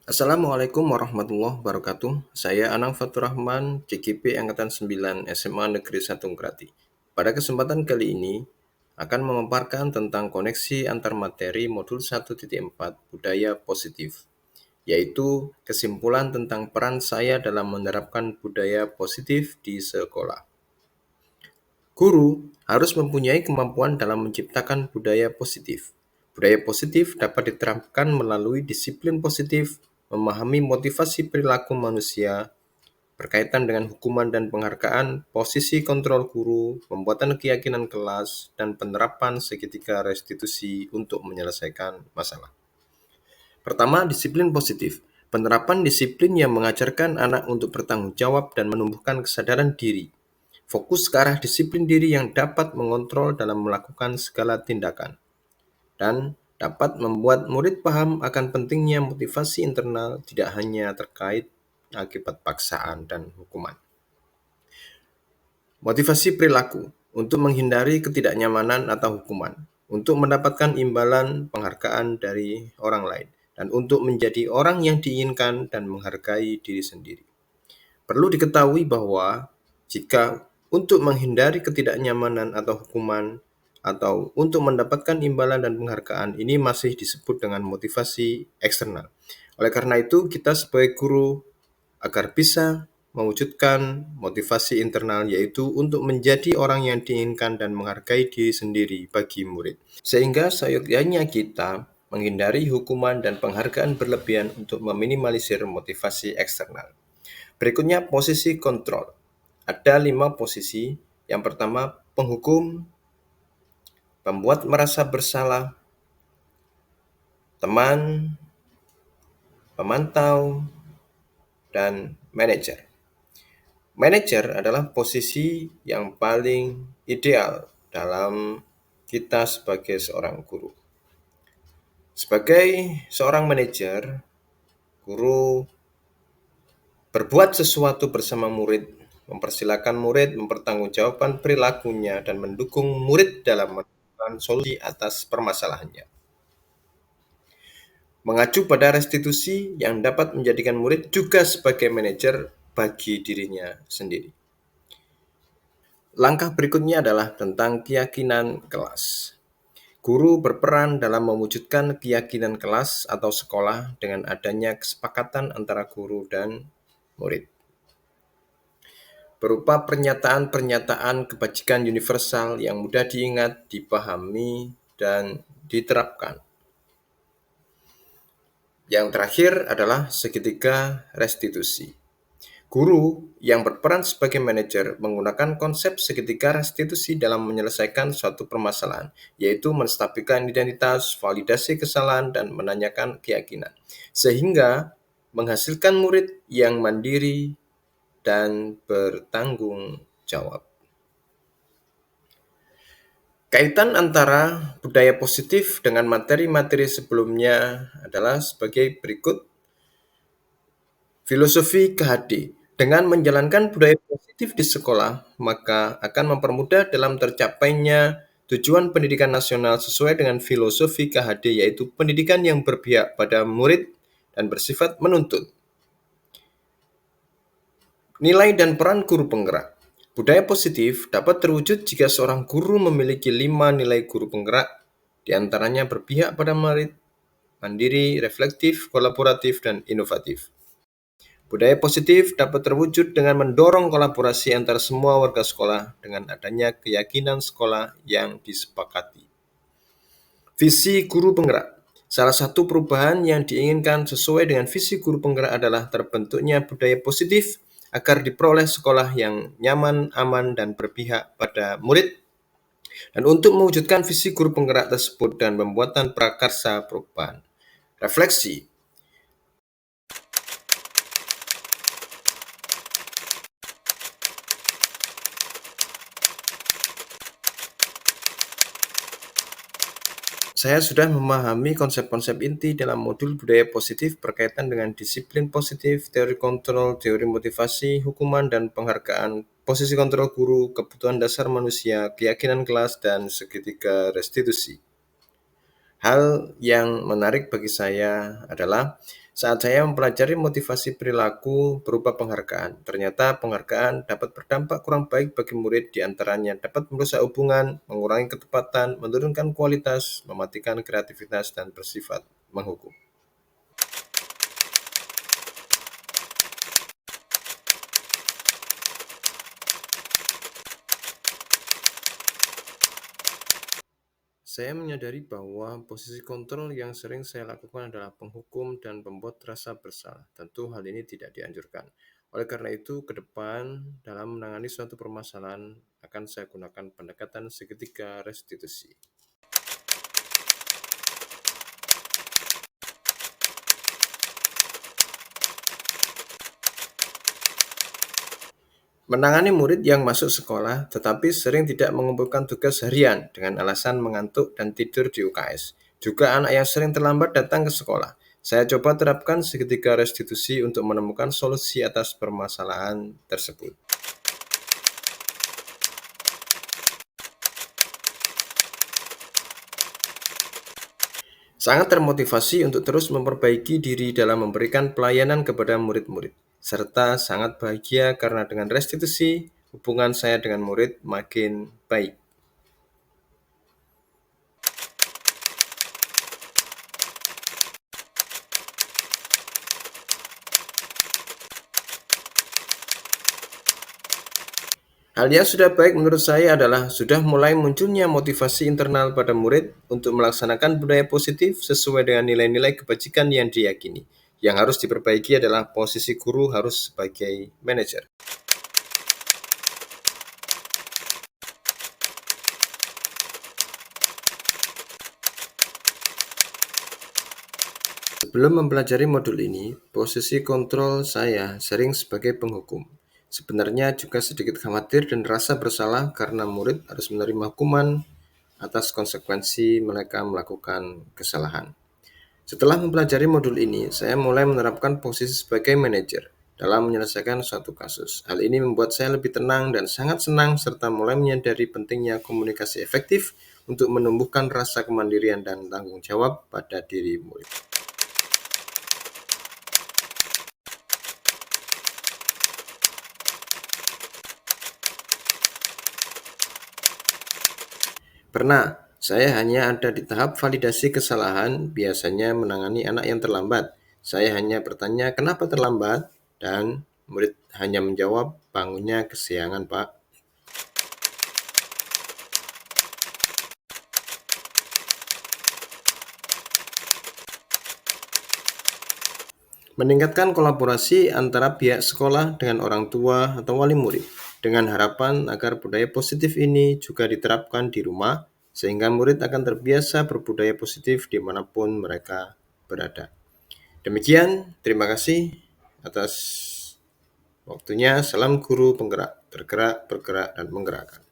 Assalamualaikum warahmatullahi wabarakatuh. Saya Anang Fatur Rahman, CKP Angkatan 9 SMA Negeri 1 Grati. Pada kesempatan kali ini, akan memaparkan tentang koneksi antar materi modul 1.4 Budaya Positif, yaitu kesimpulan tentang peran saya dalam menerapkan budaya positif di sekolah. Guru harus mempunyai kemampuan dalam menciptakan budaya positif. Budaya positif dapat diterapkan melalui disiplin positif, memahami motivasi perilaku manusia, berkaitan dengan hukuman dan penghargaan, posisi kontrol guru, pembuatan keyakinan kelas, dan penerapan segitiga restitusi untuk menyelesaikan masalah. Pertama, disiplin positif. Penerapan disiplin yang mengajarkan anak untuk bertanggung jawab dan menumbuhkan kesadaran diri. Fokus ke arah disiplin diri yang dapat mengontrol dalam melakukan segala tindakan dan dapat membuat murid paham akan pentingnya motivasi internal tidak hanya terkait akibat paksaan dan hukuman. Motivasi perilaku untuk menghindari ketidaknyamanan atau hukuman, untuk mendapatkan imbalan penghargaan dari orang lain, dan untuk menjadi orang yang diinginkan dan menghargai diri sendiri. Perlu diketahui bahwa jika untuk menghindari ketidaknyamanan atau hukuman atau untuk mendapatkan imbalan dan penghargaan ini masih disebut dengan motivasi eksternal. Oleh karena itu, kita sebagai guru agar bisa mewujudkan motivasi internal yaitu untuk menjadi orang yang diinginkan dan menghargai diri sendiri bagi murid. Sehingga seyogyanya kita menghindari hukuman dan penghargaan berlebihan untuk meminimalisir motivasi eksternal. Berikutnya posisi kontrol. Ada 5 posisi. Yang pertama, penghukum, pembuat merasa bersalah, teman, pemantau, dan manajer. Manajer adalah posisi yang paling ideal dalam kita sebagai seorang guru. Sebagai seorang manajer, guru berbuat sesuatu bersama murid, mempersilahkan murid mempertanggungjawabkan perilakunya dan mendukung murid dalam menemukan solusi atas permasalahannya. Mengacu pada restitusi yang dapat menjadikan murid juga sebagai manajer bagi dirinya sendiri. Langkah berikutnya adalah tentang keyakinan kelas. Guru berperan dalam mewujudkan keyakinan kelas atau sekolah dengan adanya kesepakatan antara guru dan murid. Berupa pernyataan-pernyataan kebajikan universal yang mudah diingat, dipahami, dan diterapkan. Yang terakhir adalah segitiga restitusi. Guru yang berperan sebagai manajer menggunakan konsep segitiga restitusi dalam menyelesaikan suatu permasalahan, yaitu menstabilkan identitas, validasi kesalahan, dan menanyakan keyakinan, sehingga menghasilkan murid yang mandiri dan bertanggung jawab. Kaitan antara budaya positif dengan materi-materi sebelumnya adalah sebagai berikut. Filosofi KHD. Dengan menjalankan budaya positif di sekolah, maka akan mempermudah dalam tercapainya tujuan pendidikan nasional sesuai dengan filosofi KHD, yaitu pendidikan yang berpihak pada murid dan bersifat menuntut. Nilai dan peran guru penggerak. Budaya positif dapat terwujud jika seorang guru memiliki 5 nilai guru penggerak, diantaranya berpihak pada murid, mandiri, reflektif, kolaboratif, dan inovatif. Budaya positif dapat terwujud dengan mendorong kolaborasi antara semua warga sekolah dengan adanya keyakinan sekolah yang disepakati. Visi guru penggerak. Salah satu perubahan yang diinginkan sesuai dengan visi guru penggerak adalah terbentuknya budaya positif agar diperoleh sekolah yang nyaman, aman, dan berpihak pada murid. Dan untuk mewujudkan visi guru penggerak tersebut dan pembuatan prakarsa perubahan. Refleksi. Saya sudah memahami konsep-konsep inti dalam modul budaya positif berkaitan dengan disiplin positif, teori kontrol, teori motivasi, hukuman dan penghargaan, posisi kontrol guru, kebutuhan dasar manusia, keyakinan kelas, dan segitiga restitusi. Hal yang menarik bagi saya adalah Saat saya mempelajari motivasi perilaku berupa penghargaan, ternyata penghargaan dapat berdampak kurang baik bagi murid, di antaranya dapat merusak hubungan, mengurangi ketepatan, menurunkan kualitas, mematikan kreativitas, dan bersifat menghukum. Saya menyadari bahwa posisi kontrol yang sering saya lakukan adalah penghukum dan membuat rasa bersalah. Tentu hal ini tidak dianjurkan. Oleh karena itu, ke depan dalam menangani suatu permasalahan akan saya gunakan pendekatan seketika restitusi. Menangani murid yang masuk sekolah tetapi sering tidak mengumpulkan tugas harian dengan alasan mengantuk dan tidur di UKS. Juga anak yang sering terlambat datang ke sekolah. Saya coba terapkan seketika restitusi untuk menemukan solusi atas permasalahan tersebut. Sangat termotivasi untuk terus memperbaiki diri dalam memberikan pelayanan kepada murid-murid, serta sangat bahagia karena dengan restitusi, hubungan saya dengan murid makin baik. Hal yang sudah baik menurut saya adalah sudah mulai munculnya motivasi internal pada murid untuk melaksanakan budaya positif sesuai dengan nilai-nilai kebajikan yang diyakini. Yang harus diperbaiki adalah posisi guru harus sebagai manajer. Sebelum mempelajari modul ini, posisi kontrol saya sering sebagai penghukum. Sebenarnya juga sedikit khawatir dan rasa bersalah karena murid harus menerima hukuman atas konsekuensi mereka melakukan kesalahan. Setelah mempelajari modul ini, saya mulai menerapkan posisi sebagai manajer dalam menyelesaikan suatu kasus. Hal ini membuat saya lebih tenang dan sangat senang serta mulai menyadari pentingnya komunikasi efektif untuk menumbuhkan rasa kemandirian dan tanggung jawab pada diri murid. Pernah, saya hanya ada di tahap validasi kesalahan, biasanya menangani anak yang terlambat. Saya hanya bertanya kenapa terlambat, dan murid hanya menjawab, bangunnya kesiangan, Pak. Meningkatkan kolaborasi antara pihak sekolah dengan orang tua atau wali murid, dengan harapan agar budaya positif ini juga diterapkan di rumah, sehingga murid akan terbiasa berbudaya positif dimanapun mereka berada. Demikian, terima kasih atas waktunya. Salam guru penggerak, tergerak, bergerak, dan menggerakkan.